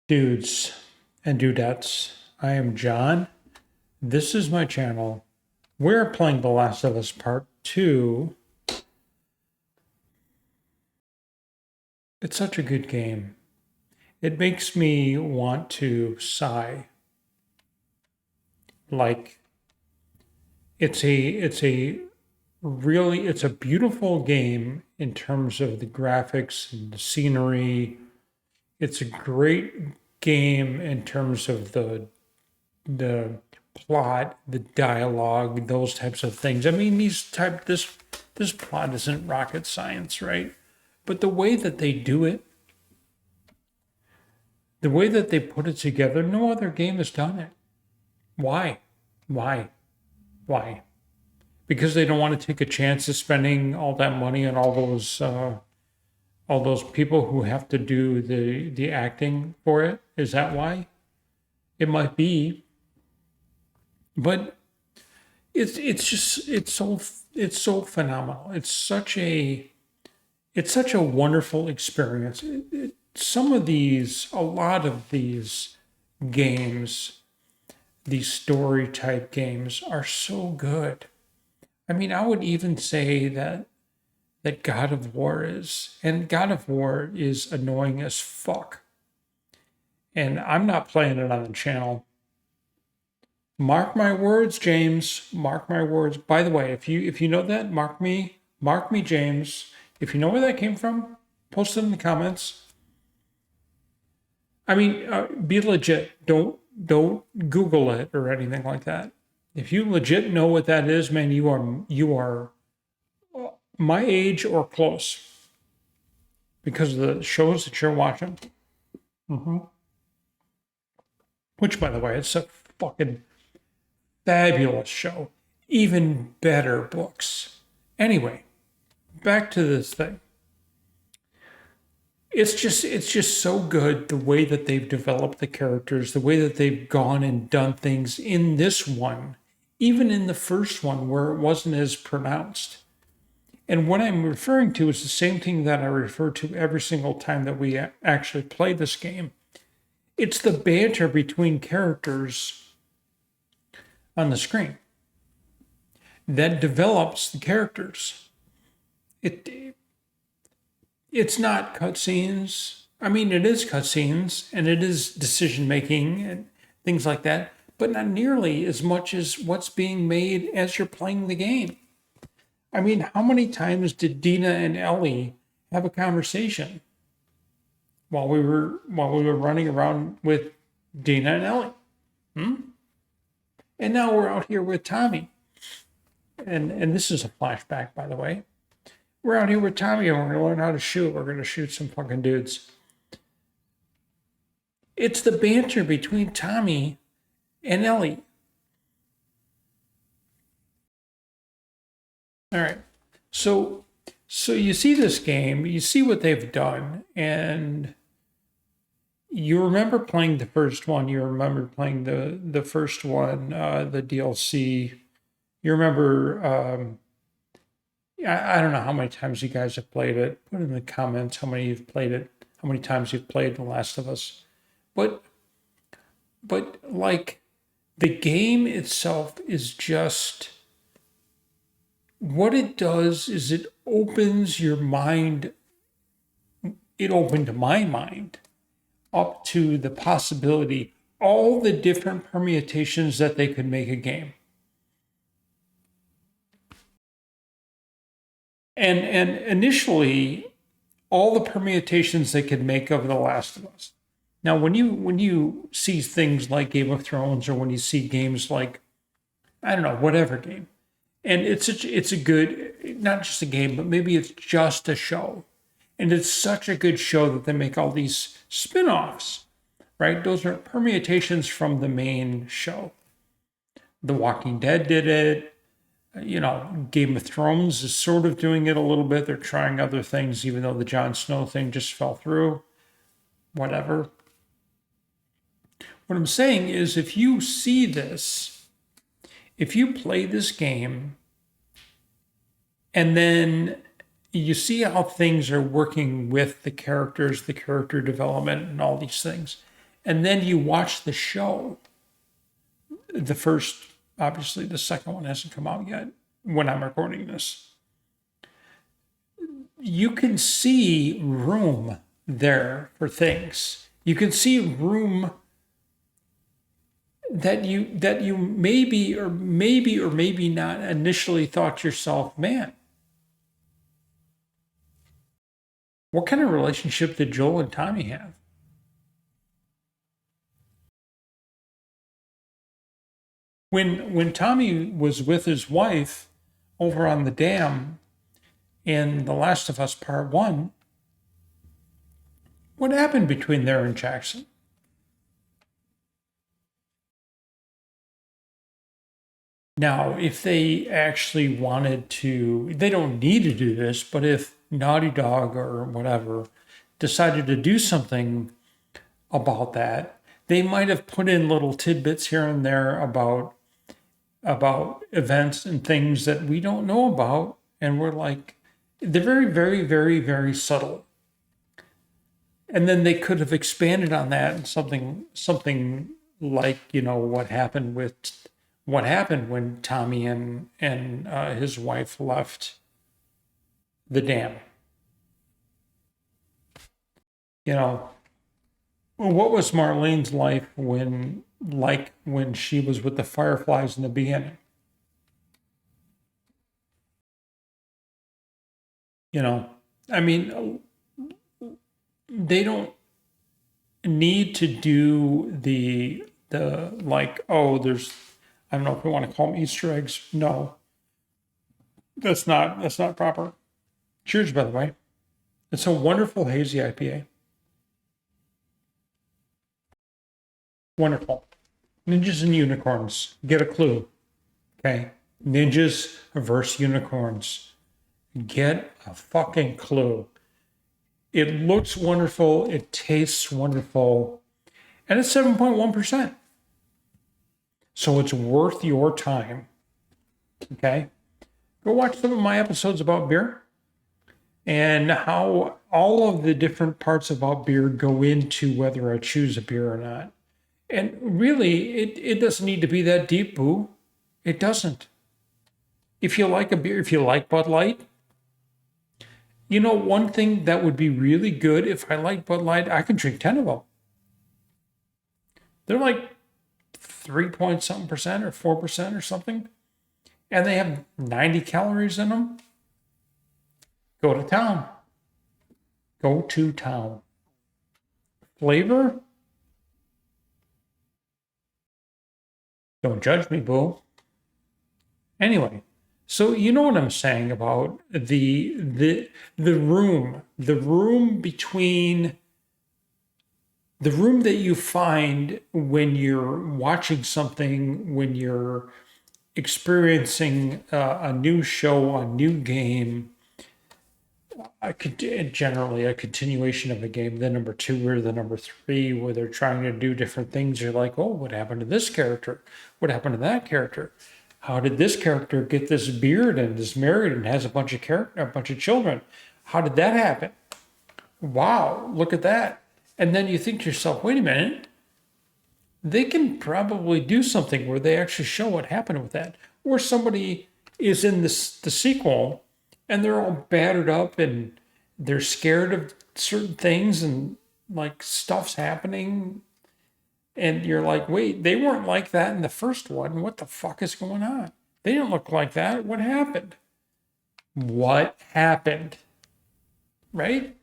Dudes and dudettes, I am John. This is my channel. We're playing The Last of Us Part 2. It's such a good game. It makes me want to sigh. Like, it's a beautiful game in terms of the graphics and the scenery. It's a great game in terms of the plot, the dialogue, those types of things. I mean, this plot isn't rocket science, right? But the way that they do it, the way that they put it together, no other game has done it. Why? Why? Why? Because they don't want to take a chance of spending all that money on all those people who have to do the acting for it. Is that why? It might be, but it's so phenomenal. It's such a wonderful experience. A lot of these games, these story type games, are so good. I mean, I would even say that God of War is, and God of War is annoying as fuck. And I'm not playing it on the channel. Mark my words, James. Mark my words. By the way, if you know that, mark me, James. If you know where that came from, post it in the comments. I mean, be legit. Don't Google it or anything like that. If you legit know what that is, man, you are my age or close because of the shows that you're watching. Which, by the way, it's a fucking fabulous show. Even better books. Anyway, back to this thing. It's just so good the way that they've developed the characters, the way that they've gone and done things in this one, even in the first one where it wasn't as pronounced. And what I'm referring to is the same thing that I refer to every single time that we actually play this game. It's the banter between characters on the screen that develops the characters. It's not cutscenes. I mean, it is cutscenes and it is decision making and things like that, but not nearly as much as what's being made as you're playing the game. I mean, how many times did Dina and Ellie have a conversation while we were running around with Dina and Ellie? And now we're out here with Tommy. And this is a flashback, by the way. We're out here with Tommy and we're going to learn how to shoot. We're going to shoot some fucking dudes. It's the banter between Tommy and Ellie. All right. So you see this game, you see what they've done, and you remember playing the first one. You remember playing the first one, the DLC. You remember, I don't know how many times you guys have played it. Put in the comments how many you've played it, how many times you've played The Last of Us. But like the game itself is just, what it does is it opens your mind. It opened my mind up to the possibility, all the different permutations that they could make a game. And initially, all the permutations they could make of The Last of Us. Now, when you see things like Game of Thrones, or when you see games like, I don't know, whatever game, and it's a good, not just a game, but maybe it's just a show, and it's such a good show that they make all these spin-offs, right? Those are permutations from the main show. The Walking Dead did it. Game of Thrones is sort of doing it a little bit. They're trying other things, even though the Jon Snow thing just fell through. Whatever. What I'm saying is, if you see this, if you play this game, and then you see how things are working with the characters, the character development, and all these things, and then you watch the show, the first, obviously the second one hasn't come out yet when I'm recording this, you can see room there for things. You can see room that you maybe not initially thought to yourself, man, what kind of relationship did Joel and Tommy have? When Tommy was with his wife over on the dam in The Last of Us Part 1, what happened between there and Jackson? Now, if they actually wanted to, they don't need to do this, but if Naughty Dog or whatever decided to do something about that, they might have put in little tidbits here and there about events and things that we don't know about, and we're like, they're very, very, very, very subtle. And then they could have expanded on that and something like, you know, what happened when Tommy and his wife left the dam. You know, what was Marlene's life when she was with the Fireflies in the beginning? You know, I mean, they don't need to do the like, oh, there's, I don't know if we want to call them Easter eggs. No, that's not proper. Cheers, by the way. It's a wonderful hazy IPA. Wonderful. Ninjas and unicorns. Get a clue. Okay. Ninjas versus unicorns. Get a fucking clue. It looks wonderful. It tastes wonderful. And it's 7.1%. So it's worth your time. Okay. Go watch some of my episodes about beer and how all of the different parts about beer go into whether I choose a beer or not. And really, it doesn't need to be that deep, boo. It doesn't. If you like a beer, if you like Bud Light, you know, one thing that would be really good if I like Bud Light, I can drink 10 of them. They're like 3 point something percent or 4% or something. And they have 90 calories in them. Go to town. Go to town. Flavor? Don't judge me, boo. Anyway, so you know what I'm saying about the room between the room that you find when you're watching something, when you're experiencing a new show, a new game, generally a continuation of a game, the number 2 or the number 3, where they're trying to do different things. You're like, oh, what happened to this character? What happened to that character? How did this character get this beard and is married and has a bunch of children? How did that happen? Wow, look at that. And then you think to yourself, wait a minute, they can probably do something where they actually show what happened with that. Or somebody is in the sequel and they're all battered up and they're scared of certain things and like stuff's happening. And you're like, wait, they weren't like that in the first one. What the fuck is going on? They didn't look like that. What happened? What happened? Right?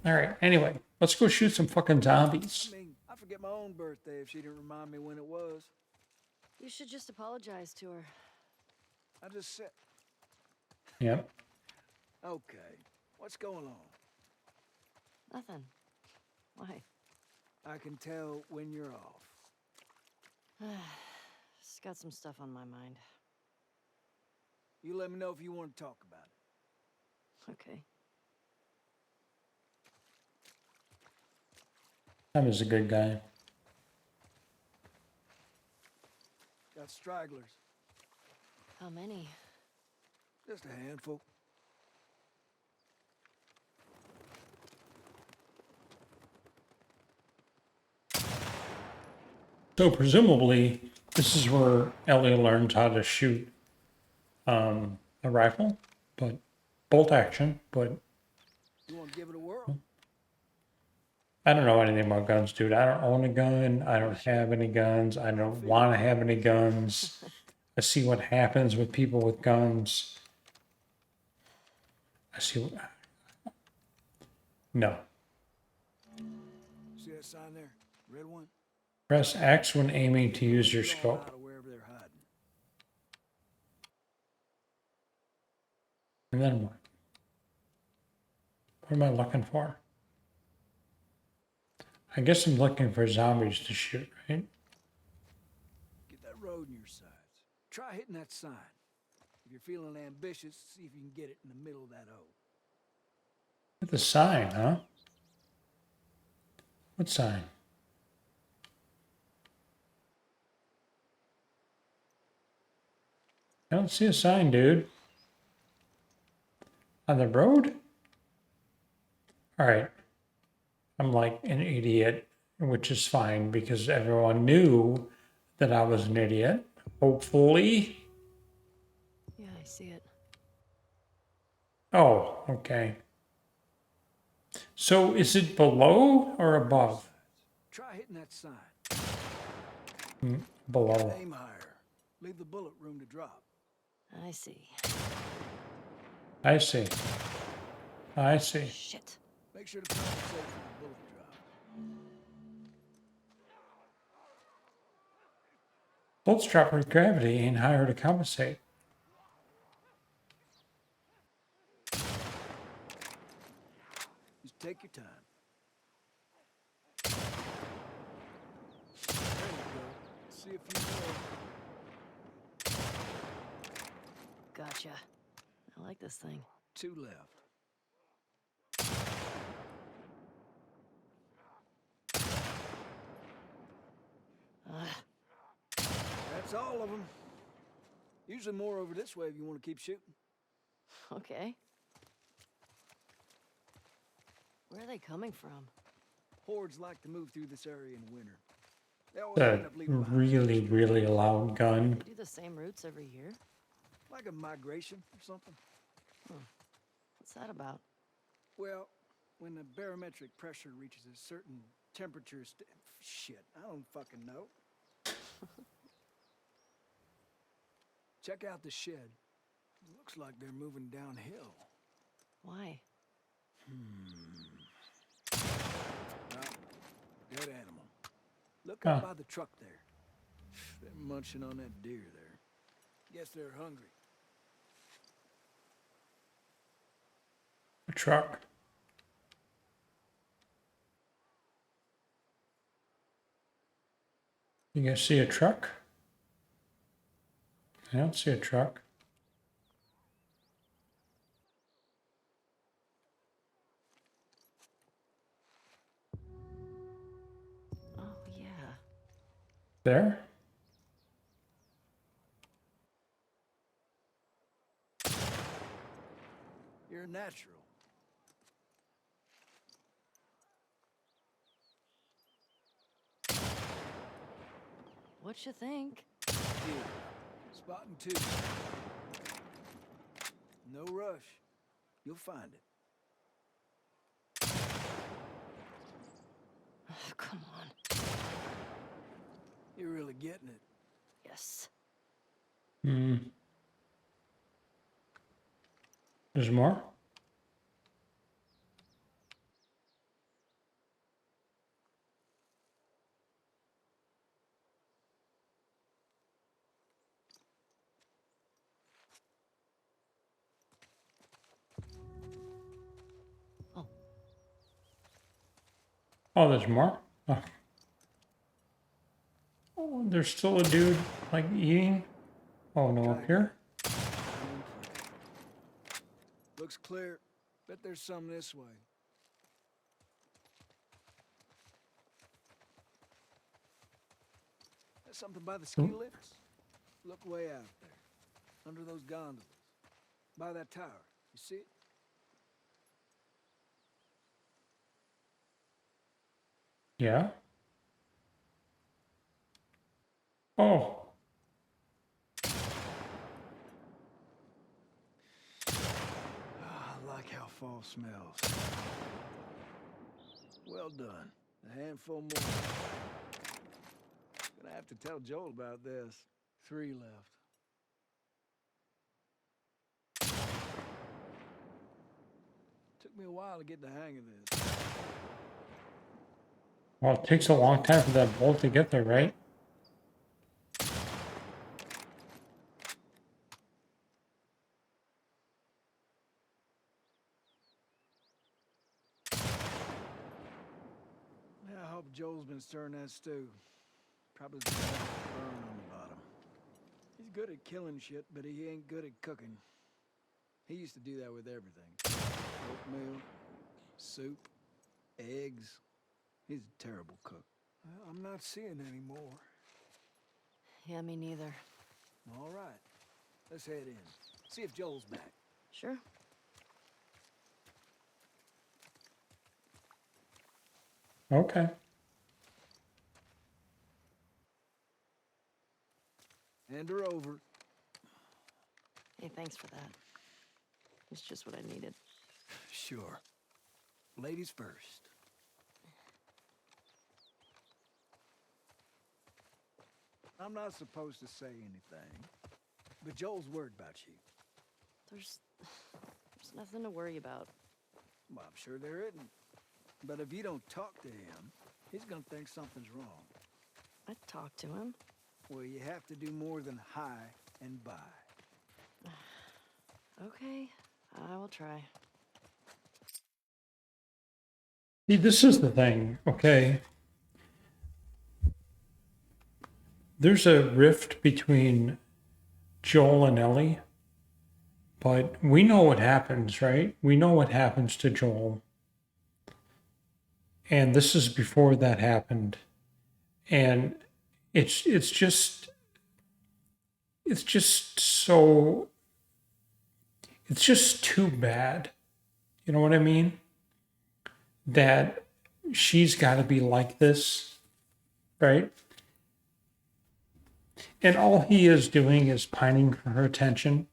All right. Anyway, let's go shoot some fucking zombies. I mean, I forget my own birthday if she didn't remind me when it was. You should just apologize to her. I just said, Yep. okay, what's going on? Nothing. Why? I can tell when you're off. Just got some stuff on my mind. You let me know if you want to talk about it. Okay. That was a good guy. Got stragglers. How many? Just a handful. So presumably, this is where Ellie learns how to shoot a rifle, but bolt action. But You want to give it a whirl? I don't know anything about guns, dude. I don't own a gun. I don't have any guns. I don't want to have any guns. I see what happens with people with guns. I see what. No. See that sign there? Red one? Press X when aiming to use your Get on scope. out of wherever they're hiding. And then what? What am I looking for? I guess I'm looking for zombies to shoot, right? Get that road in your sights. Try hitting that sign. If you're feeling ambitious, see if you can get it in the middle of that O. The sign, huh? What sign? I don't see a sign, dude. On the road? All right. I'm like an idiot, which is fine because everyone knew that I was an idiot. Hopefully. Yeah, I see it. Oh, okay. So is it below or above? Try hitting that sign. Below. Aim higher. Leave the bullet room to drop. I see. I see. I see. Shit. Make sure to compensate for the bullet drop. Bullets drop with gravity ain't higher to compensate. Just take your time. There you go. See if you know. Gotcha. I like this thing. 2 left. That's all of them. Usually more over this way if you want to keep shooting. Okay. Where are they coming from? Hordes like to move through this area in winter. They always It's end a up leaving behind really, really loud gun. They do the same routes every year? like a migration or something. What's that about? Well, when the barometric pressure reaches a certain temperature, shit, I don't fucking know. Check out the shed. Looks like they're moving downhill. Why? Dead animal. Look up Huh. by the truck there. They're munching on that deer there. Guess they're hungry. A truck. You guys see a truck? I don't see a truck. Oh, yeah. There? You're a natural. What you think? Deer. Spotting two. No rush. You'll find it. Oh, come on. You're really getting it. Yes. Hmm. There's more? Oh. Oh, there's more? Oh. Oh, there's still a dude, like, eating? Oh, no, up here? Looks clear. Bet there's some this way. There's something by the ski lifts. Look way out there. Under those gondolas. By that tower. You see it? Yeah? Oh, I like how fall smells. Well done. A handful more. Gonna have to tell Joel about this. 3 left. Took me a while to get the hang of this. well, it takes a long time for that bolt to get there, right? Yeah, I hope Joel's been stirring that stew. Probably got a burn on the bottom. He's good at killing shit, but he ain't good at cooking. He used to do that with everything. Oatmeal, soup, eggs. He's a terrible cook. Well, I'm not seeing any more. Yeah, me neither. All right, let's head in. See if Joel's back. Sure. Okay. Hand her over. Hey, thanks for that. It's just what I needed. Sure. Ladies first. I'm not supposed to say anything, but Joel's worried about you. There's nothing to worry about. Well, I'm sure there isn't. But if you don't talk to him, he's gonna think something's wrong. I'd talk to him. Well, you have to do more than hi and bye. Okay, I will try. See, this is the thing, okay? There's a rift between Joel and Ellie, but we know what happens, right? We know what happens to Joel. And this is before that happened. And it's just so it's just too bad. You know what I mean? That she's got to be like this, right? And all he is doing is pining for her attention,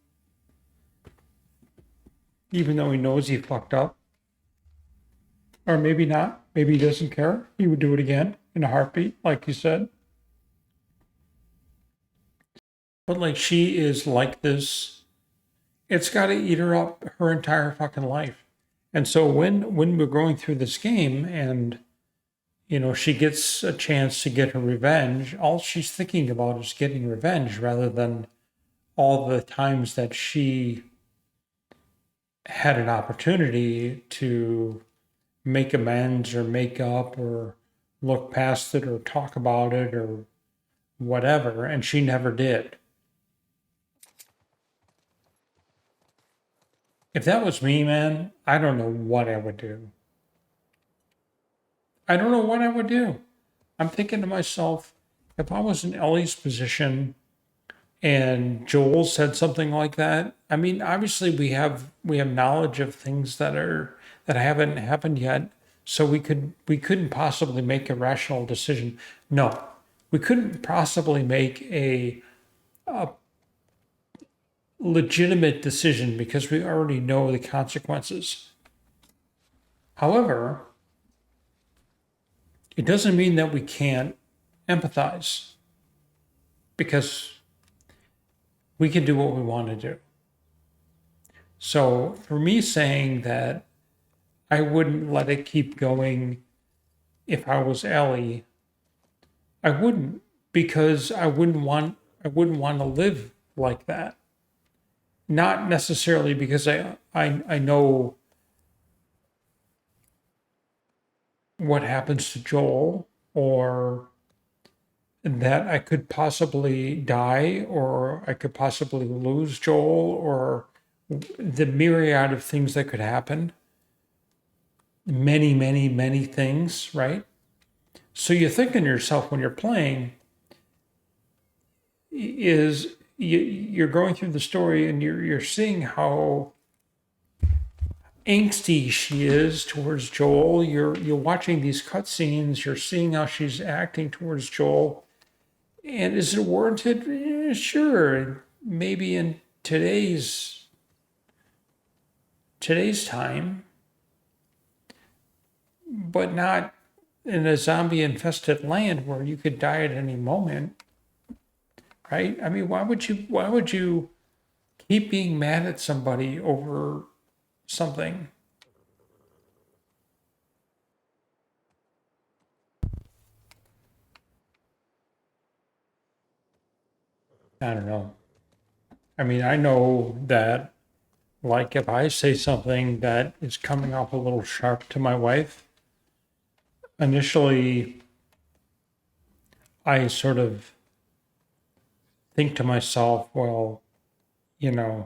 even though he knows he fucked up. Or maybe not. Maybe he doesn't care. He would do it again in a heartbeat, like you said. But like she is like this, it's got to eat her up her entire fucking life. And so when we're going through this game and she gets a chance to get her revenge, all she's thinking about is getting revenge rather than all the times that she had an opportunity to make amends or make up or look past it or talk about it or whatever, and she never did. If that was me, man, I don't know what I would do. I don't know what I would do. I'm thinking to myself, if I was in Ellie's position and Joel said something like that, I mean, obviously we have knowledge of things that haven't happened yet, so we couldn't possibly make a rational decision. No, we couldn't possibly make a legitimate decision because we already know the consequences. However, it doesn't mean that we can't empathize because we can do what we want to do. So for me saying that I wouldn't let it keep going if I was Ellie, I wouldn't, because I wouldn't want to live like that. Not necessarily because I know what happens to Joel or that I could possibly die or I could possibly lose Joel or the myriad of things that could happen. Many, many, many things, right? So you're thinking to yourself when you're playing is you're going through the story and you're seeing how angsty she is towards Joel. You're watching these cutscenes. You're seeing how she's acting towards Joel, And is it warranted? Sure, maybe in today's time, but not in a zombie infested land where you could die at any moment, right? I mean, why would you keep being mad at somebody over something? I don't know. I mean, I know that, like, if I say something that is coming off a little sharp to my wife, initially I sort of think to myself, well, you know,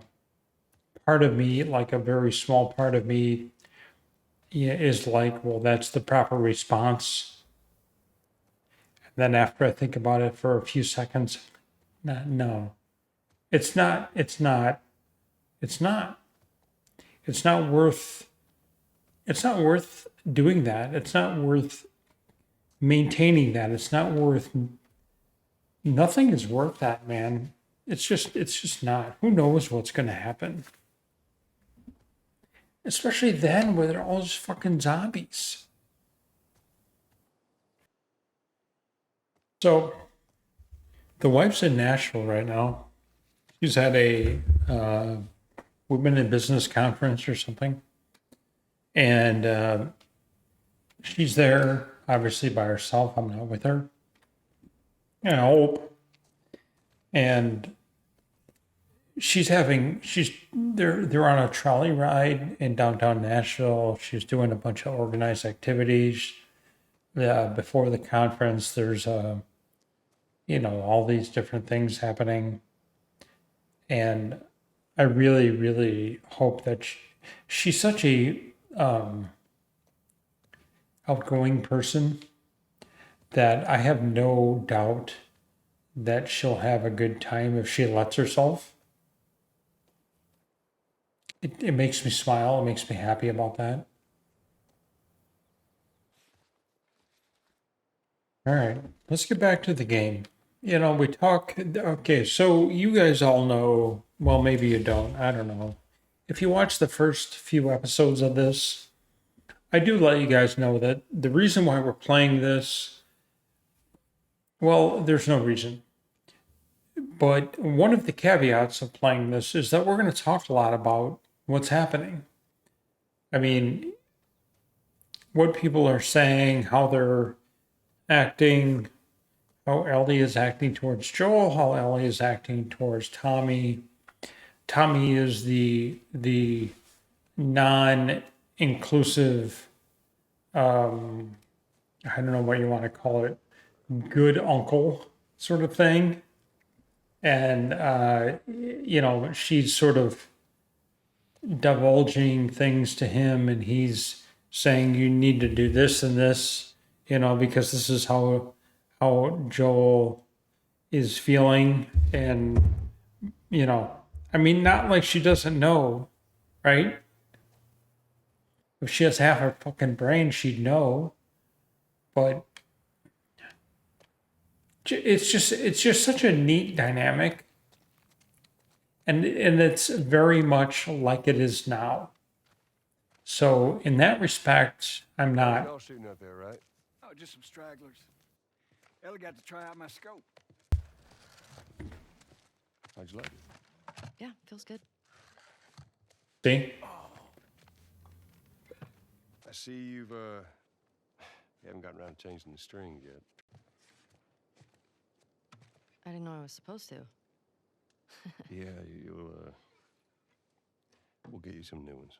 part of me, like a very small part of me, yeah, is like, well, that's the proper response. And then after I think about it for a few seconds, no, it's not, it's not, it's not, it's not worth, it's not worth doing that. It's not worth maintaining that. It's not worth, nothing is worth that, man. It's just not. Who knows what's going to happen? Especially then where they're all just fucking zombies. So the wife's in Nashville right now. She's at a women in business conference or something. And she's there obviously by herself. I'm not with her. And I hope. And they're on a trolley ride in downtown Nashville. She's doing a bunch of organized activities. Before the conference, there's all these different things happening. And I really, really hope that she's such a outgoing person that I have no doubt that she'll have a good time if she lets herself. It makes me smile. It makes me happy about that. All right, let's get back to the game. We talk. Okay, so you guys all know, well, maybe you don't. I don't know. If you watch the first few episodes of this, I do let you guys know that the reason why we're playing this, well, there's no reason. But one of the caveats of playing this is that we're going to talk a lot about what's happening. I mean, what people are saying, how they're acting, how Ellie is acting towards Joel, how Ellie is acting towards Tommy. Tommy is the non-inclusive, I don't know what you want to call it, good uncle sort of thing. And she's sort of divulging things to him, and he's saying you need to do this and this, because this is how Joel is feeling. And I mean, not like she doesn't know, right? If she has half her fucking brain, she'd know. But it's just such a neat dynamic, and it's very much like it is now. So in that respect, I'm not. Y'all shooting up there, right? Oh, just some stragglers. Ellie got to try out my scope. How'd you like it? Yeah, feels good. See? I see you haven't gotten around to changing the string yet. I didn't know I was supposed to. Yeah, we'll get you some new ones.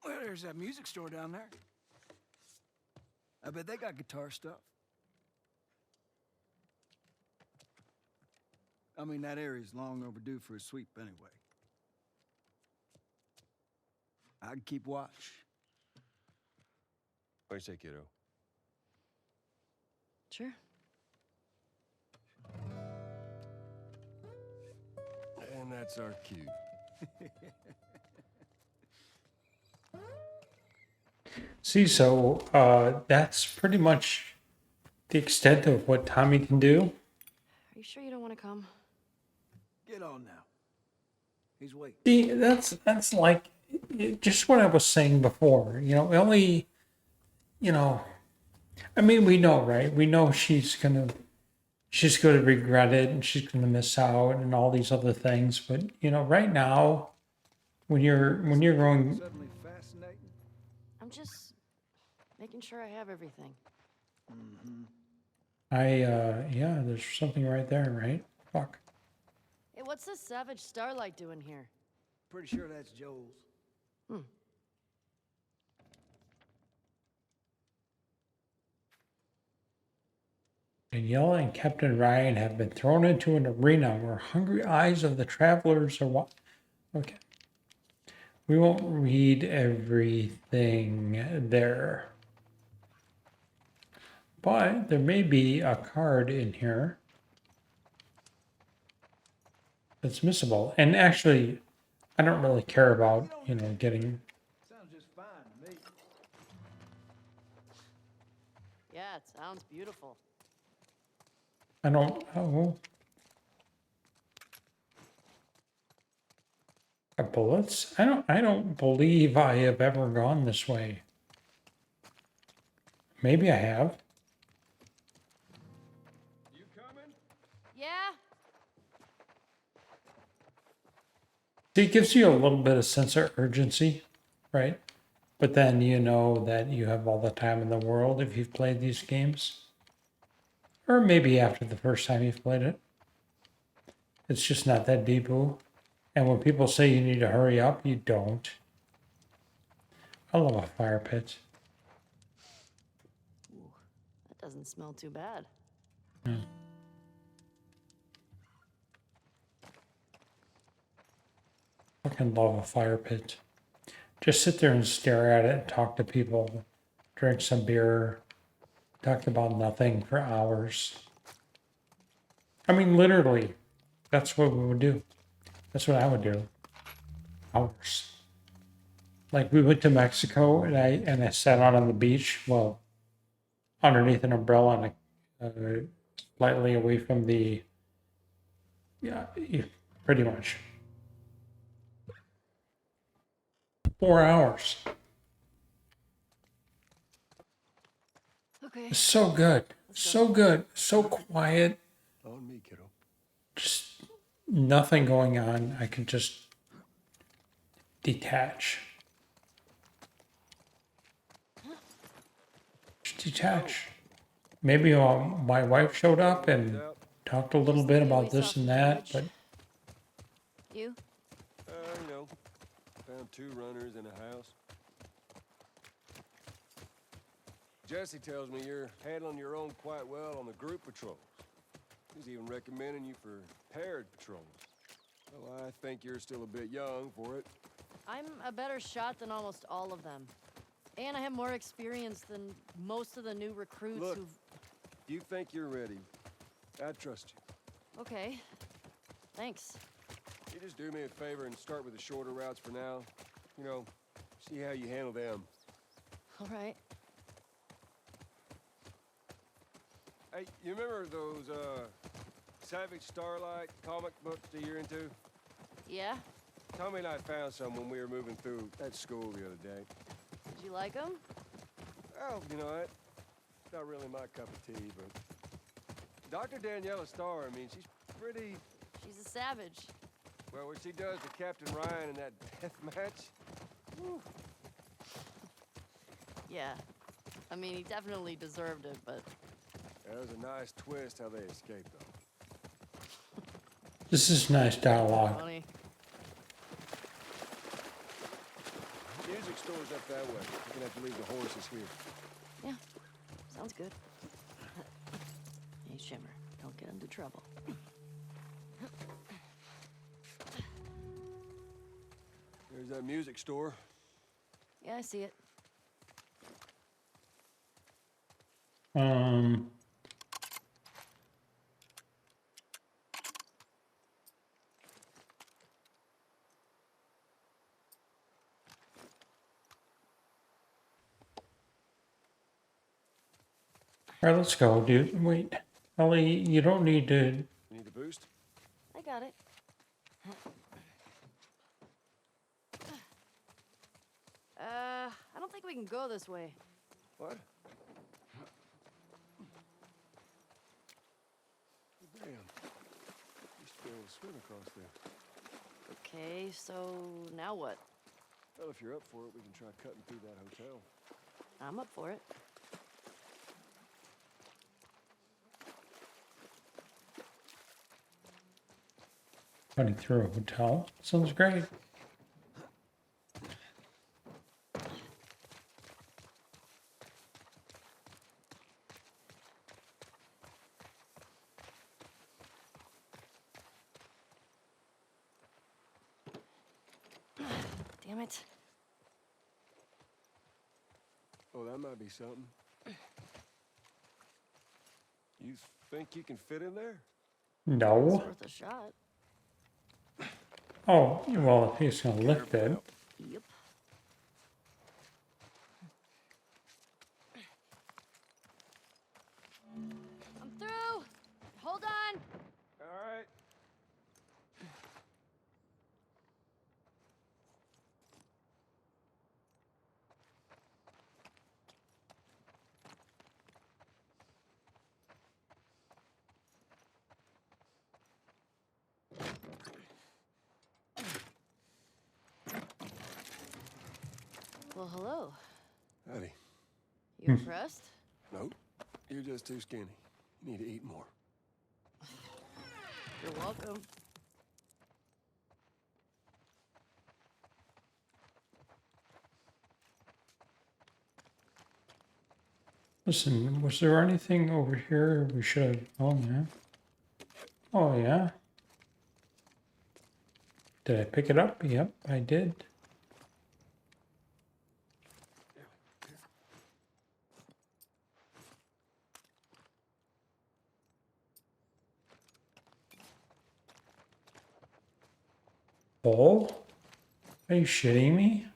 Well, there's that music store down there. I bet they got guitar stuff. I mean, that area's long overdue for a sweep anyway. I can keep watch. What do you say, kiddo? Sure. And that's our cue. See, so that's pretty much the extent of what Tommy can do. Are you sure you don't want to come? Get on now. He's waiting. See, that's like just what I was saying before. You know, Ellie. You know, I mean, we know, right? We know she's gonna regret it, and she's gonna miss out, and all these other things. But you know, right now, when you're going, Suddenly fascinating. I'm just making sure I have everything. yeah, there's something right there, right? Fuck. Hey, what's this savage starlight doing here? Pretty sure that's Joel's. Daniela and Captain Ryan have been thrown into an arena where hungry eyes of the travelers are okay. We won't read everything there. But there may be a card in here that's missable. And actually, I don't really care about, you know, getting... Sounds just fine to me. Yeah, it sounds beautiful. I don't... Oh. Bullets? I don't believe I have ever gone this way. Maybe I have. You coming? Yeah? See, it gives you a little bit of sense of urgency, right? But then you know that you have all the time in the world if you've played these games. Or maybe after the first time you've played it. It's just not that deep. And when people say you need to hurry up, you don't. I love a fire pit. Ooh, that doesn't smell too bad. Fucking love a fire pit. Just sit there and stare at it, talk to people, drink some beer, talk about nothing for hours. I mean, literally, that's what we would do. That's what I would do. Hours. Like we went to Mexico and I sat out on the beach, well, underneath an umbrella and slightly away from the, yeah, pretty much. 4 hours. Okay. It's so good. So good. So quiet. On me, kiddo. Just nothing going on. I can just detach. Just detach. Maybe my wife showed up and talked a little bit about this and that, but You? You know, found 2 runners in a house. Jesse tells me you're handling your own quite well on the group patrols. He's even recommending you for paired patrols. Well, I think you're still a bit young for it. I'm a better shot than almost all of them. And I have more experience than most of the new recruits Look, who've... if you think you're ready, I trust you. Okay. Thanks. You just do me a favor and start with the shorter routes for now. You know, see how you handle them. All right. Hey, you remember those, Savage Starlight comic books that you're into? Yeah? Tommy and I found some when we were moving through that school the other day. Did you like them? Oh, you know what? Not really my cup of tea, but... Dr. Daniela Starr, I mean, she's pretty... She's a savage. Well, what she does to Captain Ryan in that death match... Whew. Yeah. I mean, he definitely deserved it, but... That was a nice twist how they escaped, though. this is nice dialogue. Funny. Music store's up that way. We're gonna have to leave the horses here. Yeah. Sounds good. Hey, Shimmer. Don't get into trouble. There's that music store. Yeah, I see it. All right, let's go, dude. Wait, Ellie, you don't need to. You need a boost? I got it. I don't think we can go this way. What? Damn. Used to be able to swim across there. Okay, so now what? Well, if you're up for it, we can try cutting through that hotel. I'm up for it. Running through a hotel. Sounds great. Damn it. Oh, that might be something. You think you can fit in there? It's No. worth a shot. Oh, well, if he's gonna lift it. Yep. I'm through. Hold on. All right. Well, hello. Howdy. You impressed? Nope. You're just too skinny. You need to eat more. You're welcome. Listen, was there anything over here we should have? Oh, yeah. Oh, yeah. Did I pick it up? Yep, I did. Paul? Are you shitting me?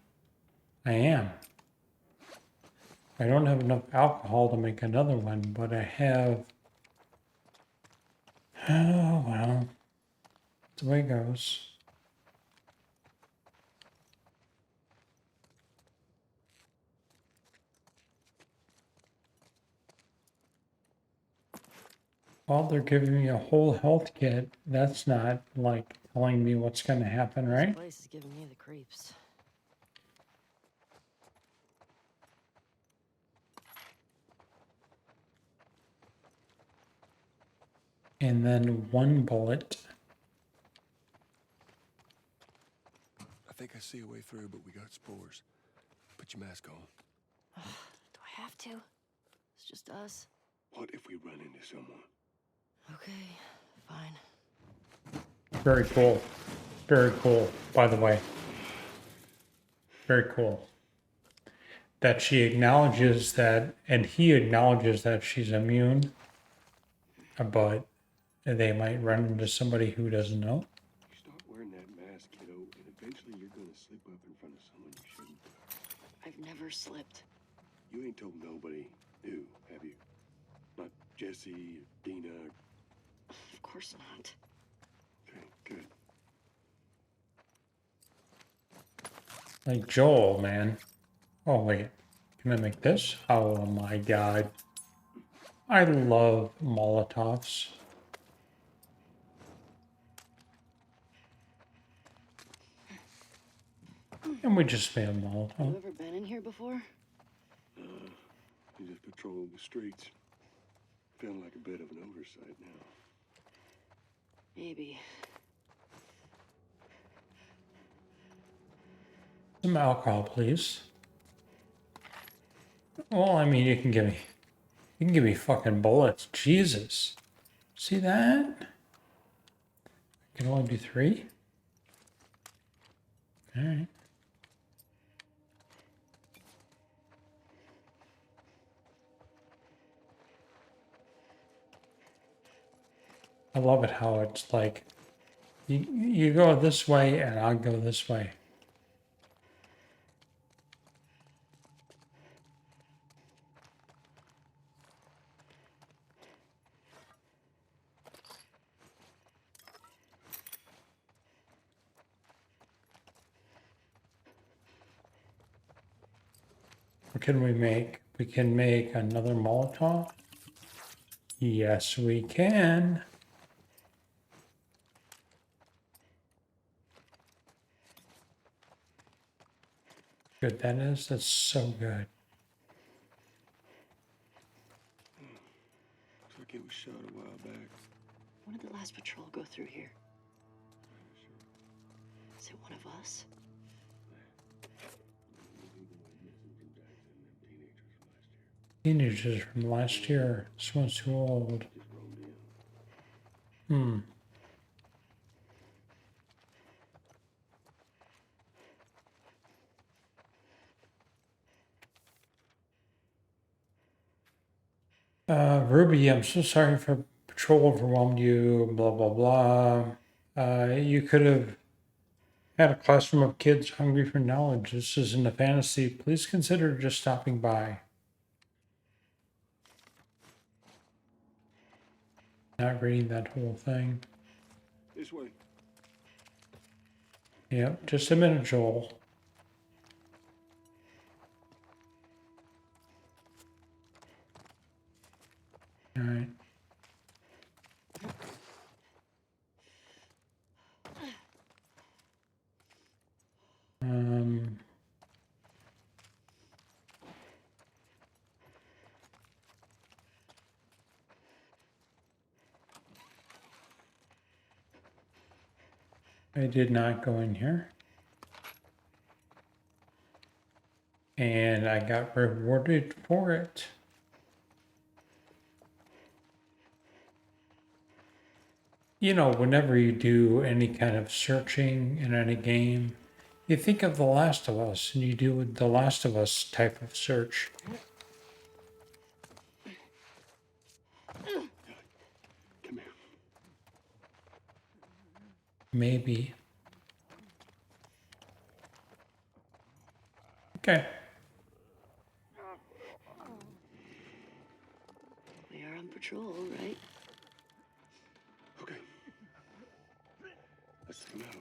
I am. I don't have enough alcohol to make another one, but I have. Oh, well. That's the way it goes. Well, they're giving me a whole health kit. That's not like telling me what's going to happen, This right? place is giving me the creeps. And then one bullet. I think I see a way through, but we got spores. Put your mask on. Do I have to? It's just us. What if we run into someone? Okay, fine. Very cool. Very cool, by the way. Very cool. That she acknowledges that, and he acknowledges that she's immune, but they might run into somebody who doesn't know. You start wearing that mask, kiddo, and eventually you're gonna slip up in front of someone you shouldn't. I've never slipped. You ain't told nobody new, have you? Not Jesse or Dina or... Of course not. Okay, good. Like Joel, man. Oh, wait. Can I make this? Oh my god. I love Molotovs. And we just made a You Molotov. ever been in here before? You just patrol the streets. Feeling like a bit of an oversight now. Maybe. Some alcohol, please. Well, I mean, you can give me fucking bullets. Jesus. See that? I can only do 3? Alright. I love it how it's like, you go this way and I'll go this way. What can we make? We can make another Molotov. Yes, we can. Good that is. That's so good. Looks like it was shot a while back. When did the last patrol go through here? Is it one of us? Teenagers from last year. This one's too old. Ruby, I'm so sorry for patrol overwhelmed you, blah, blah, blah. You could have had a classroom of kids hungry for knowledge. This isn't a fantasy. Please consider just stopping by. Not reading that whole thing. This way. Yep, just a minute, Joel. All right. I did not go in here. And I got rewarded for it. You know, whenever you do any kind of searching in any game, you think of The Last of Us and you do the Last of Us type of search. Come here. Maybe. Okay. We are on patrol, right? Okay. Let's take him out.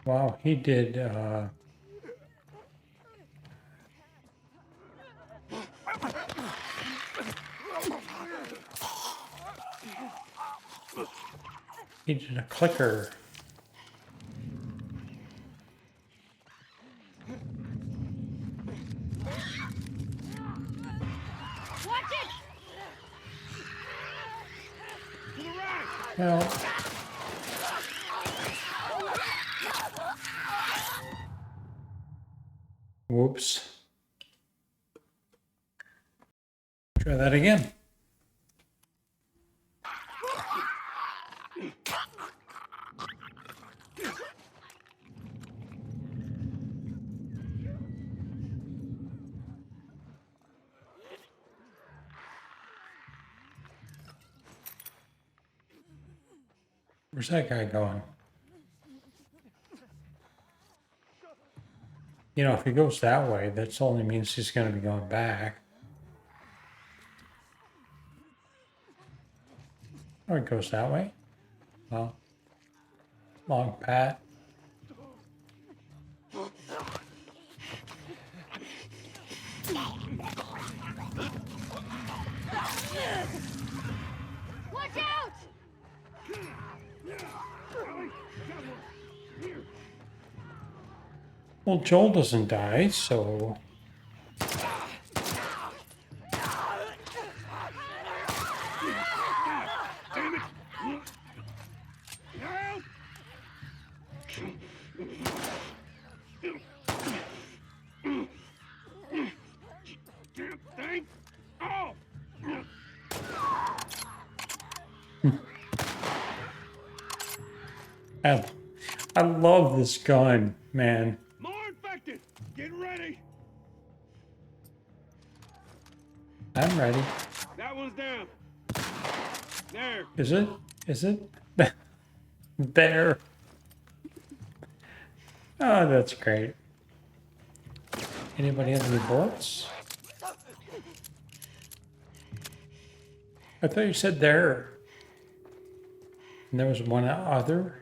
Wow, he did, he did a clicker. Well, whoops. Try that again. Where's that guy going? You know, if he goes that way, that only means he's going to be going back. Oh, it goes that way? Well, long Pat. Watch out! Well, Joel doesn't die, so... I love this gun, man. More infected! Get ready! I'm ready. That one's down. There. Is it? Is it? There. Oh, that's great. Anybody have any bullets? I thought you said there. And there was one other.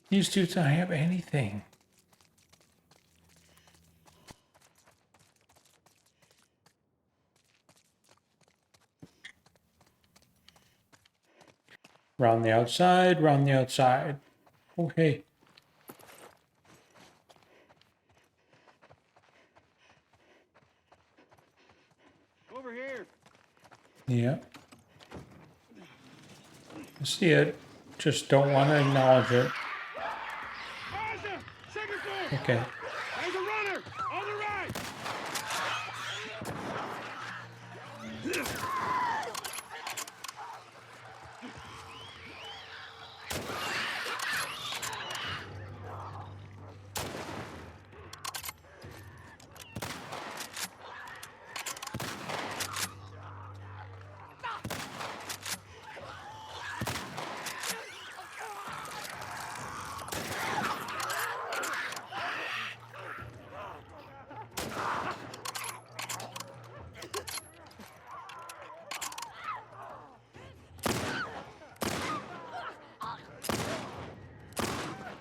These dudes don't have anything. Round the outside, round the outside. Okay. Over here. Yeah. I see it. Just don't want to acknowledge it. Second floor. Okay. There's a runner on the right.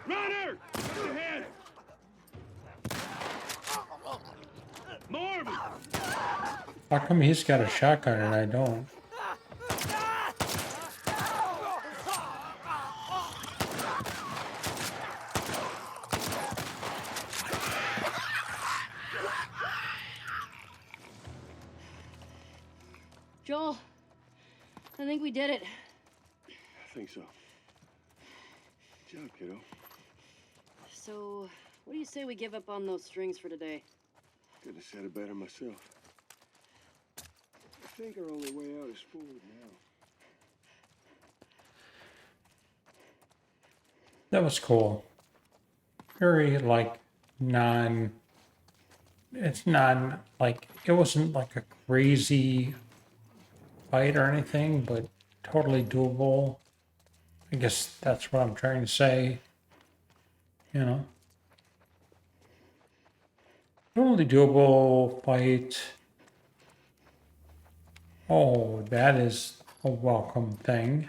Runner! Go ahead! More of 'em! How come he's got a shotgun and I don't? Joel, I think we did it. I think so. Good job, kiddo. So, what do you say we give up on those strings for today? Couldn't have said it better myself. I think our only way out is forward now. That was cool. Very like it's non like it wasn't like a crazy fight or anything, but totally doable. I guess that's what I'm trying to say. You know. Totally doable fight. Oh, that is a welcome thing.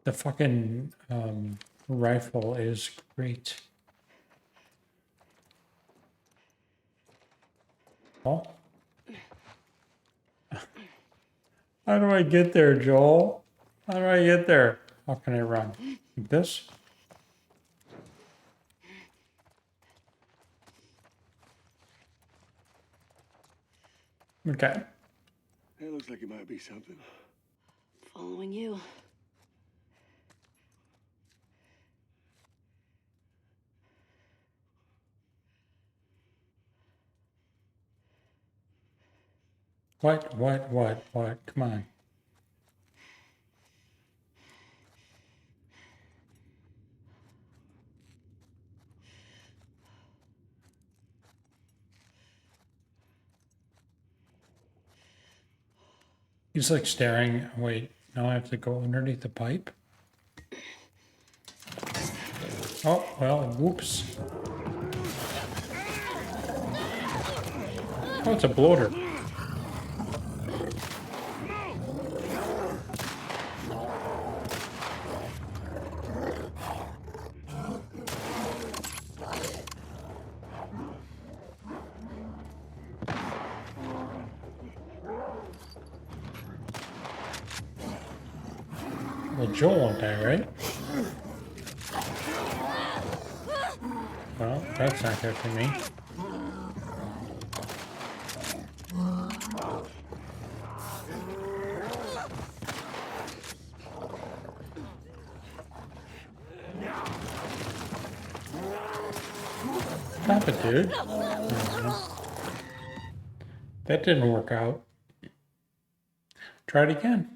The fucking rifle is great. Oh. How do I get there, Joel? How do I get there? How can I run? Like this? Okay. That looks like it might be something. Following you. What? Come on. He's like staring. Wait, now I have to go underneath the pipe? Oh, well, whoops. Oh, it's a bloater. Well, Joel won't die, right? Well, that's not good for me. Stop it, dude. That didn't work out. Try it again.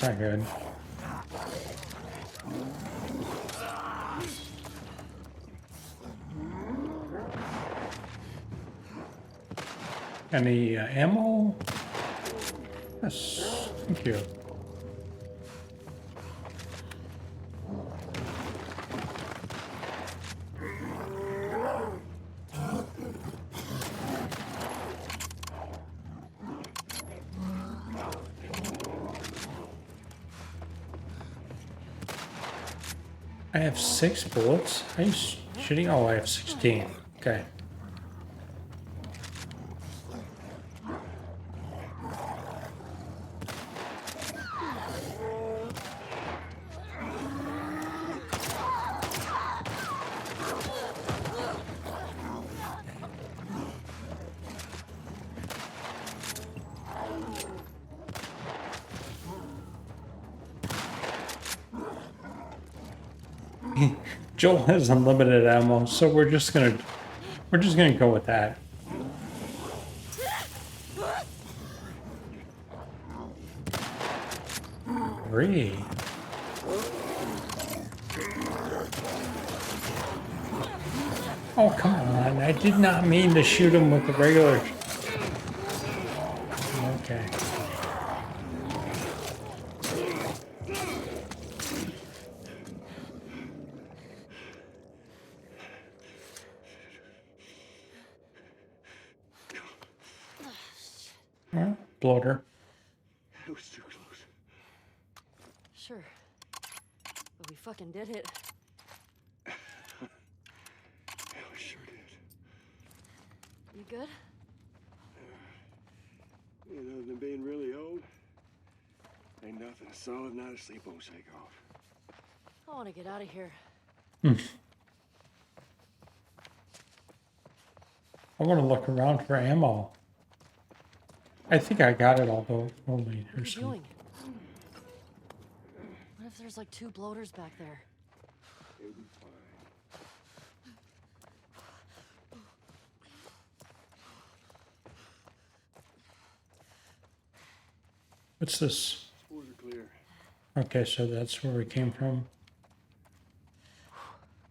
That's not good. Any ammo? Yes, thank you. I have 6 bullets. Are you shitting? Oh, I have 16. Okay. Joel has unlimited ammo, so we're just gonna go with that. Three. Oh, come on. I did not mean to shoot him with the regular. Okay. Well, bloater. That was too close. Sure. But we fucking did it. Yeah, we sure did. You good? You know, than being really old, ain't nothing a solid night of sleep won't shake off. I want to get out of here. I want to look around for ammo. I think I got it all though. Only What are there's you some. doing? What if there's like 2 bloaters back there? It'll be fine. What's this? Spores are clear. Okay, so that's where we came from.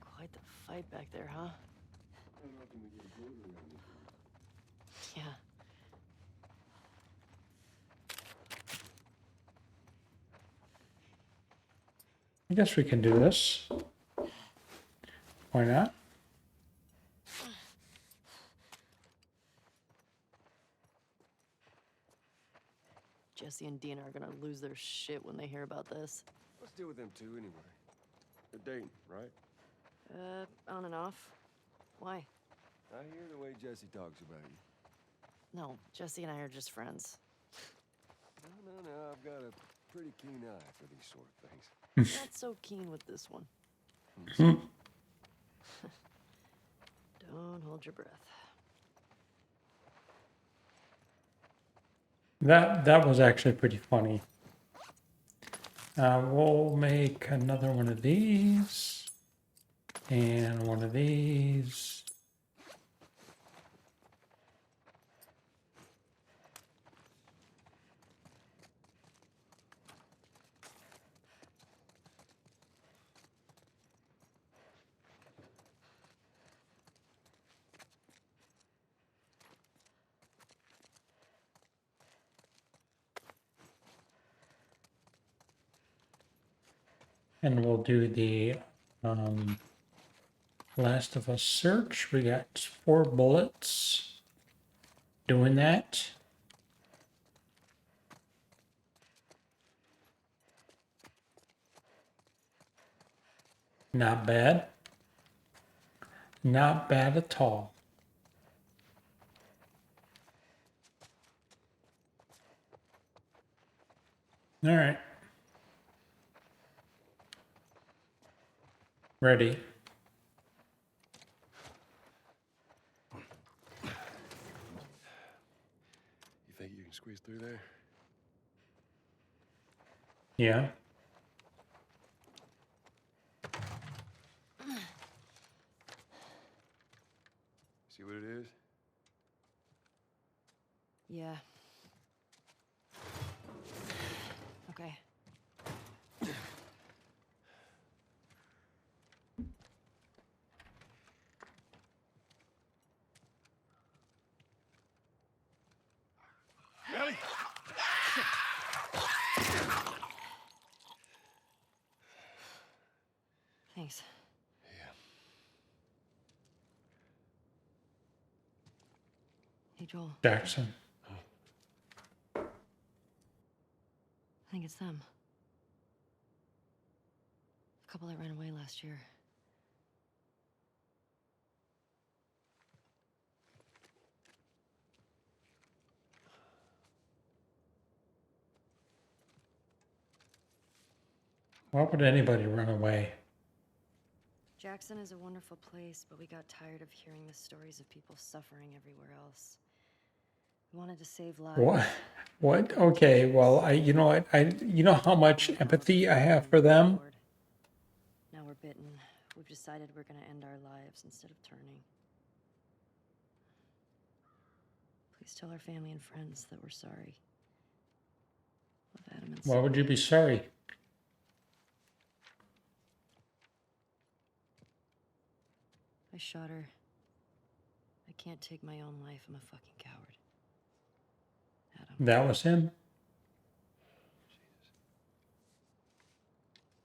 Quite the fight back there, huh? Yeah. I guess we can do this. Why not? Jesse and Dina are gonna lose their shit when they hear about this. Let's deal with them two anyway. They're dating, right? On and off. Why? I hear the way Jesse talks about you. No, Jesse and I are just friends. No, I've got a pretty keen eye for these sort of things. Not so keen with this one. Don't hold your breath. That was actually pretty funny. We'll make another one of these. And one of these. And we'll do the Last of Us search. We got 4 bullets doing that. Not bad. Not bad at all. All right. Ready. You think you can squeeze through there? Yeah. See what it is? Yeah. Okay. Thanks. Yeah. Hey, Joel. Jackson. I think it's them. The couple that ran away last year. Why would anybody run away? Jackson is a wonderful place, but we got tired of hearing the stories of people suffering everywhere else. We wanted to save lives. What? What? Okay, well, you know what? You know how much empathy I have for them? Now we're bitten. We've decided we're gonna end our lives instead of turning. Please tell our family and friends that we're sorry. Love Adam and Why would you Sydney. be sorry? I shot her. I can't take my own life. I'm a fucking coward. Adam. That was him?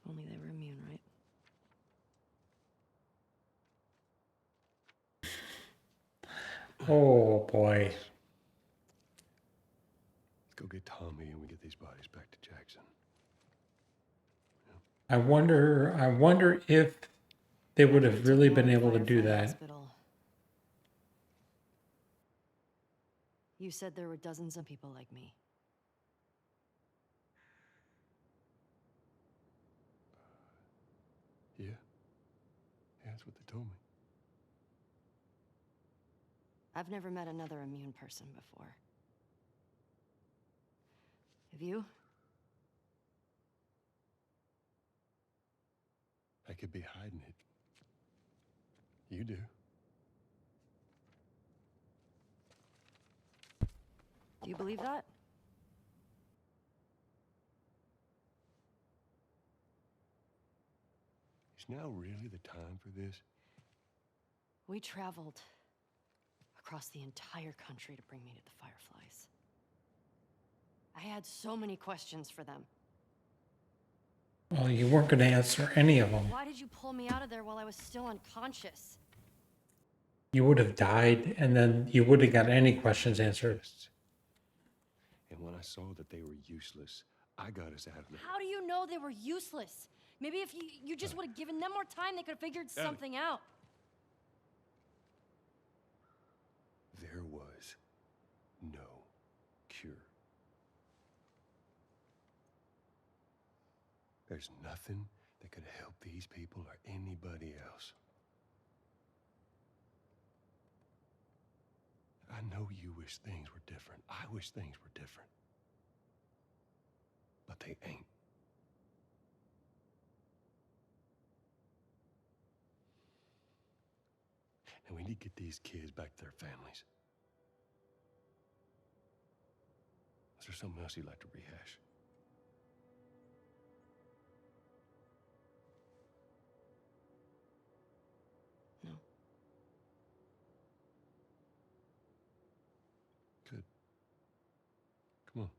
Only they were immune, right? Oh, boy. Let's go get Tommy and we get these bodies back to Jackson. I wonder if they would have really been able to do that. Hospital. You said there were dozens of people like me. Yeah. Yeah, that's what they told me. I've never met another immune person before. Have you? I could be hiding it. You do. Do you believe that? Is now really the time for this? We traveled across the entire country to bring me to the Fireflies. I had so many questions for them. Well, you weren't going to answer any of them. Why did you pull me out of there while I was still unconscious? You would have died, and then you wouldn't have got any questions answered. And when I saw that they were useless, I got us out of there. How do you know they were useless? Maybe if you just would have given them more time, they could have figured something out. There was no cure. There's nothing that could help these people or anybody else. I know you wish things were different. I wish things were different. But they ain't. And we need to get these kids back to their families. Is there something else you'd like to rehash? No. Good. Come on.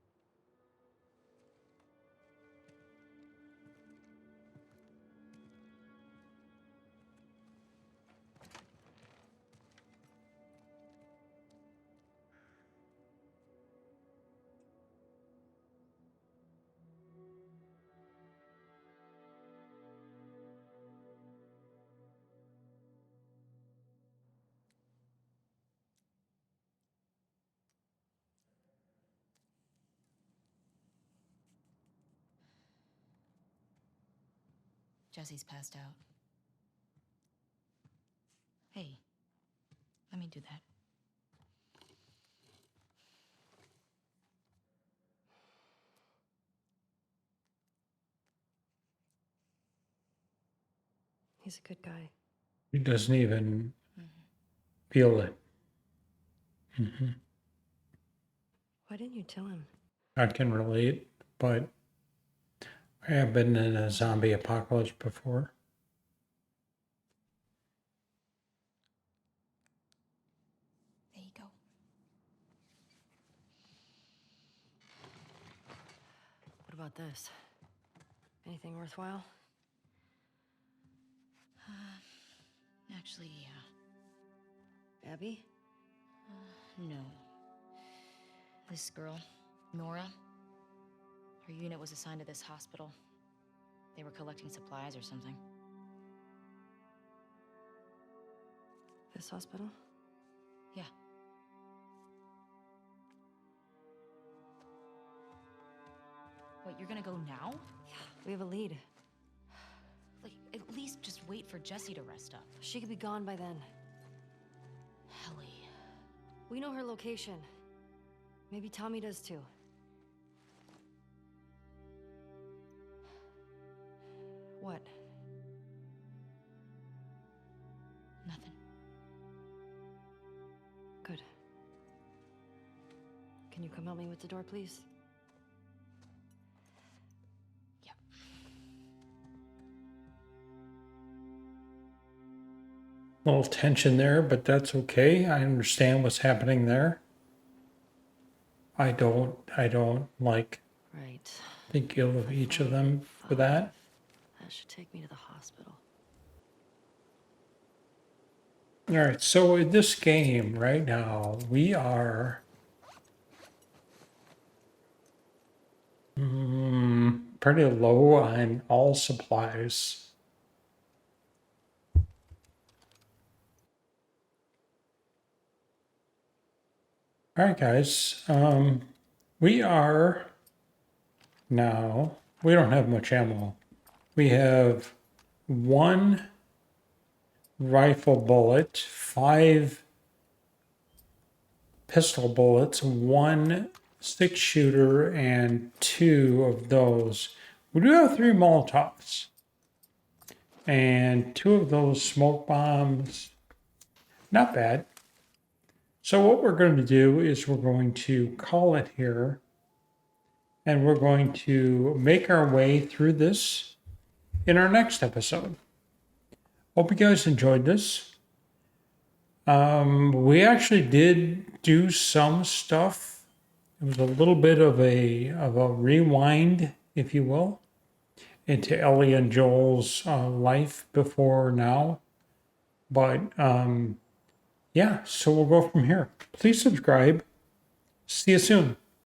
Jesse's passed out. Hey, let me do that. He's a good guy. He doesn't even feel it. Why didn't you tell him? I can relate, but I have been in a zombie apocalypse before. There you go. What about this? Anything worthwhile? Actually, yeah. Abby? No. This girl, Nora, her unit was assigned to this hospital. They were collecting supplies or something. This hospital? Yeah. Wait, you're gonna go now? Yeah, we have a lead. Like, at least just wait for Jessie to rest up. She could be gone by then. Ellie. We know her location. Maybe Tommy does too. What? Nothing. Good. Can you come help me with the door, please? Yep. A little tension there, but that's okay. I understand what's happening there. I don't like Right. think ill of each of them for that. That should take me to the hospital. All right, so in this game right now, we are pretty low on all supplies. All right, guys, we are now, we don't have much ammo. We have 1 rifle bullet, 5 pistol bullets, 1 6-shooter, and 2 of those. We do have 3 Molotovs, and 2 of those smoke bombs. Not bad. So what we're going to do is we're going to call it here, and we're going to make our way through this in our next episode. Hope you guys enjoyed this. We actually did do some stuff. It was a little bit of a rewind, if you will, into Ellie and Joel's life before now. But yeah, so we'll go from here. Please subscribe. See you soon.